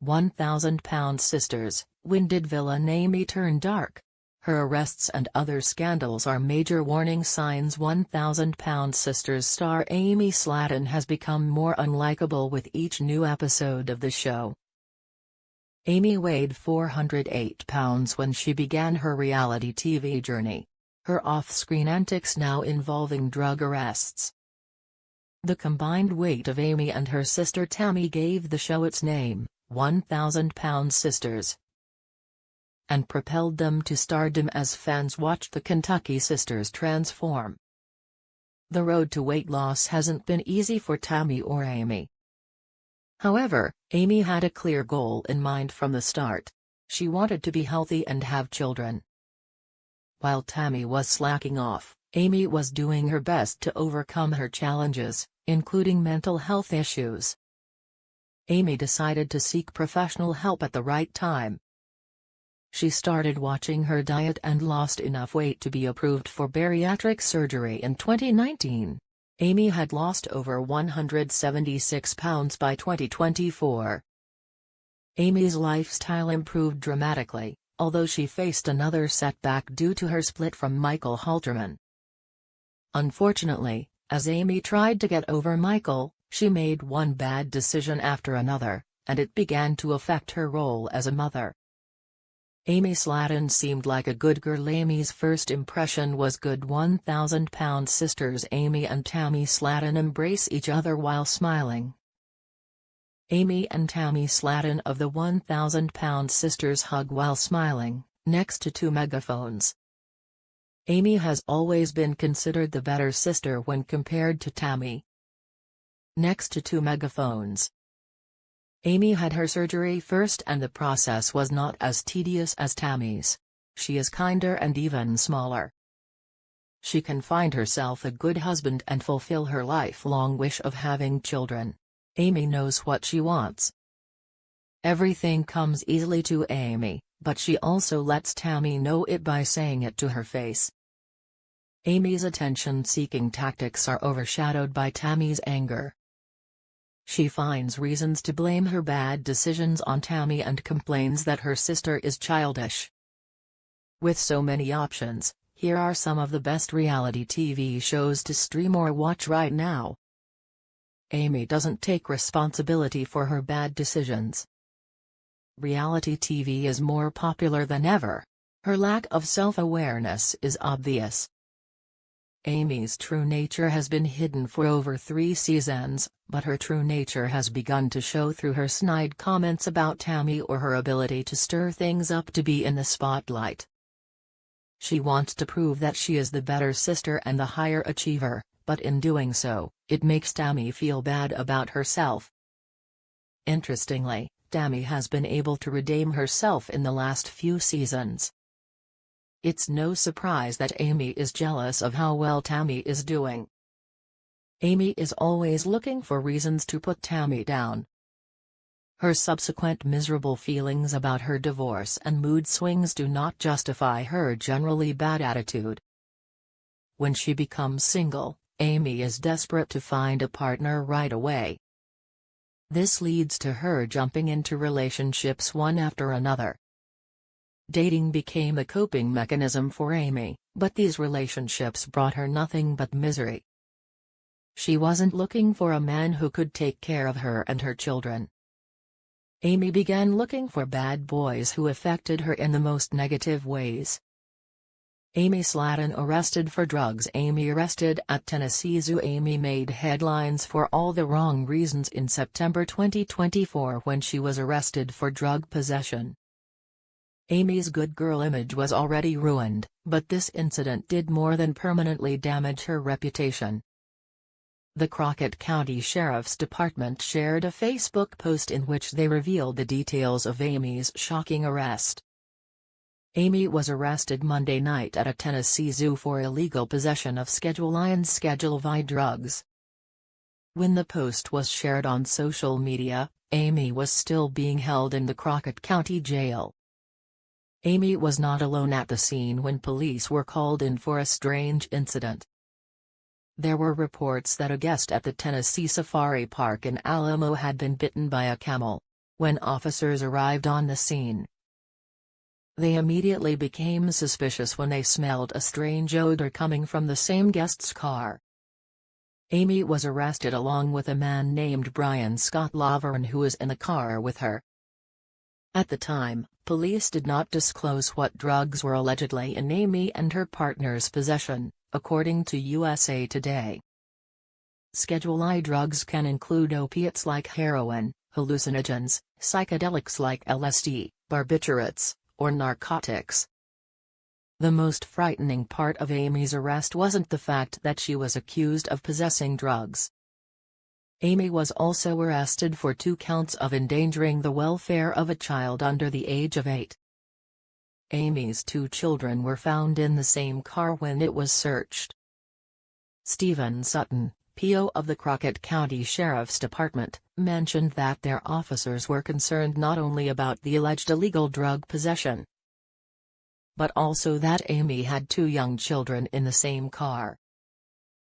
1,000-pound sisters, when did villain Amy turn dark? Her arrests and other scandals are major warning signs. 1,000-pound sisters star Amy Slaton has become more unlikable with each new episode of the show. Amy weighed 408 pounds when she began her reality TV journey. Her off-screen antics now involving drug arrests. The combined weight of Amy and her sister Tammy gave the show its name, 1,000-pound sisters, and propelled them to stardom as fans watched the Kentucky sisters transform. The road to weight loss hasn't been easy for Tammy or Amy. However, Amy had a clear goal in mind from the start. She wanted to be healthy and have children. While Tammy was slacking off, Amy was doing her best to overcome her challenges, including mental health issues. Amy decided to seek professional help at the right time. She started watching her diet and lost enough weight to be approved for bariatric surgery in 2019. Amy had lost over 176 pounds by 2024. Amy's lifestyle improved dramatically, although she faced another setback due to her split from Michael Halterman. Unfortunately, as Amy tried to get over Michael, she made one bad decision after another, and it began to affect her role as a mother. Amy Slaton seemed like a good girl. Amy's first impression was good. 1,000-pound sisters Amy and Tammy Slaton embrace each other while smiling. Amy and Tammy Slaton of the 1,000-pound sisters hug while smiling, next to two megaphones. Amy has always been considered the better sister when compared to Tammy. Next to two megaphones. Amy had her surgery first and the process was not as tedious as Tammy's. She is kinder and even smaller. She can find herself a good husband and fulfill her lifelong wish of having children. Amy knows what she wants. Everything comes easily to Amy, but she also lets Tammy know it by saying it to her face. Amy's attention-seeking tactics are overshadowed by Tammy's anger. She finds reasons to blame her bad decisions on Tammy and complains that her sister is childish. With so many options, here are some of the best reality TV shows to stream or watch right now. Amy doesn't take responsibility for her bad decisions. Reality TV is more popular than ever. Her lack of self-awareness is obvious. Amy's true nature has been hidden for over 3 seasons, but her true nature has begun to show through her snide comments about Tammy or her ability to stir things up to be in the spotlight. She wants to prove that she is the better sister and the higher achiever, but in doing so, it makes Tammy feel bad about herself. Interestingly, Tammy has been able to redeem herself in the last few seasons. It's no surprise that Amy is jealous of how well Tammy is doing. Amy is always looking for reasons to put Tammy down. Her subsequent miserable feelings about her divorce and mood swings do not justify her generally bad attitude. When she becomes single, Amy is desperate to find a partner right away. This leads to her jumping into relationships one after another. Dating became a coping mechanism for Amy, but these relationships brought her nothing but misery. She wasn't looking for a man who could take care of her and her children. Amy began looking for bad boys who affected her in the most negative ways. Amy Slaton arrested for drugs. Amy arrested at Tennessee Zoo. Amy made headlines for all the wrong reasons in September 2024 when she was arrested for drug possession. Amy's good girl image was already ruined, but this incident did more than permanently damage her reputation. The Crockett County Sheriff's Department shared a Facebook post in which they revealed the details of Amy's shocking arrest. Amy was arrested Monday night at a Tennessee zoo for illegal possession of Schedule I and Schedule V drugs. When the post was shared on social media, Amy was still being held in the Crockett County Jail. Amy was not alone at the scene when police were called in for a strange incident. There were reports that a guest at the Tennessee Safari Park in Alamo had been bitten by a camel. When officers arrived on the scene, they immediately became suspicious when they smelled a strange odor coming from the same guest's car. Amy was arrested along with a man named Brian Scott Laveran who was in the car with her. At the time, police did not disclose what drugs were allegedly in Amy and her partner's possession, according to USA Today. Schedule I drugs can include opiates like heroin, hallucinogens, psychedelics like LSD, barbiturates, or narcotics. The most frightening part of Amy's arrest wasn't the fact that she was accused of possessing drugs. Amy was also arrested for 2 counts of endangering the welfare of a child under the age of 8. Amy's 2 children were found in the same car when it was searched. Stephen Sutton, PO of the Crockett County Sheriff's Department, mentioned that their officers were concerned not only about the alleged illegal drug possession, but also that Amy had 2 young children in the same car.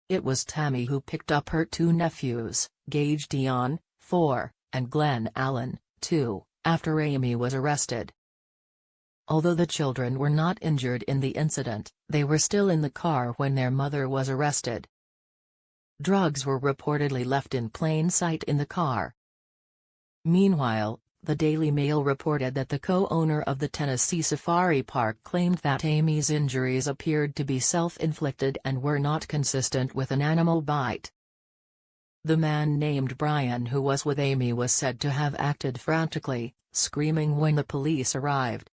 It was Tammy who picked up her 2 nephews, Gage Dion, 4, and Glenn Allen, 2, after Amy was arrested. Although the children were not injured in the incident, they were still in the car when their mother was arrested. Drugs were reportedly left in plain sight in the car. Meanwhile, the Daily Mail reported that the co-owner of the Tennessee Safari Park claimed that Amy's injuries appeared to be self-inflicted and were not consistent with an animal bite. The man named Brian who was with Amy was said to have acted frantically, screaming when the police arrived.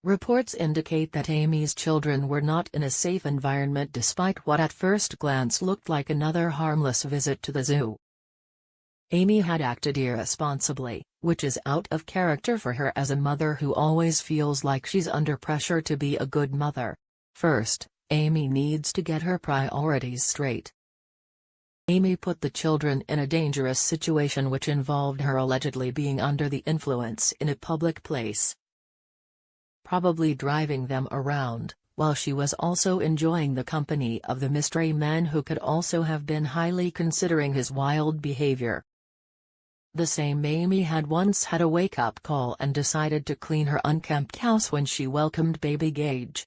Reports indicate that Amy's children were not in a safe environment despite what at first glance looked like another harmless visit to the zoo. Amy had acted irresponsibly, which is out of character for her as a mother who always feels like she's under pressure to be a good mother. First, Amy needs to get her priorities straight. Amy put the children in a dangerous situation which involved her allegedly being under the influence in a public place, probably driving them around, while she was also enjoying the company of the mystery man who could also have been highly considering his wild behavior. The same Amy had once had a wake-up call and decided to clean her unkempt house when she welcomed baby Gage.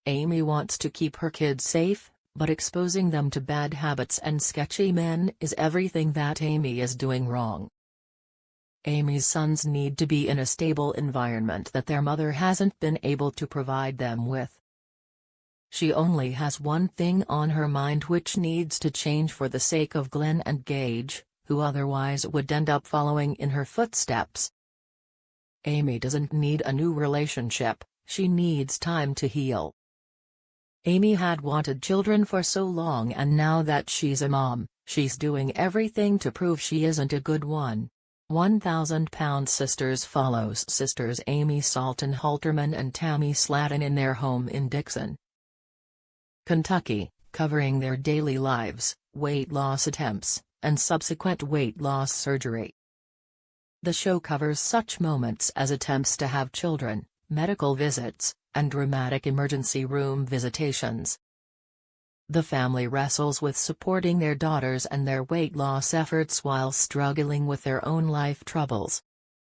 Amy wants to keep her kids safe, but exposing them to bad habits and sketchy men is everything that Amy is doing wrong. Amy's sons need to be in a stable environment that their mother hasn't been able to provide them with. She only has one thing on her mind which needs to change for the sake of Glenn and Gage, who otherwise would end up following in her footsteps. Amy doesn't need a new relationship, she needs time to heal. Amy had wanted children for so long and now that she's a mom, she's doing everything to prove she isn't a good one. 1,000-Pound Sisters follows sisters Amy Slaton Halterman and Tammy Slaton in their home in Dixon, Kentucky, covering their daily lives, weight loss attempts, and subsequent weight loss surgery. The show covers such moments as attempts to have children, medical visits, and dramatic emergency room visitations. The family wrestles with supporting their daughters and their weight loss efforts while struggling with their own life troubles.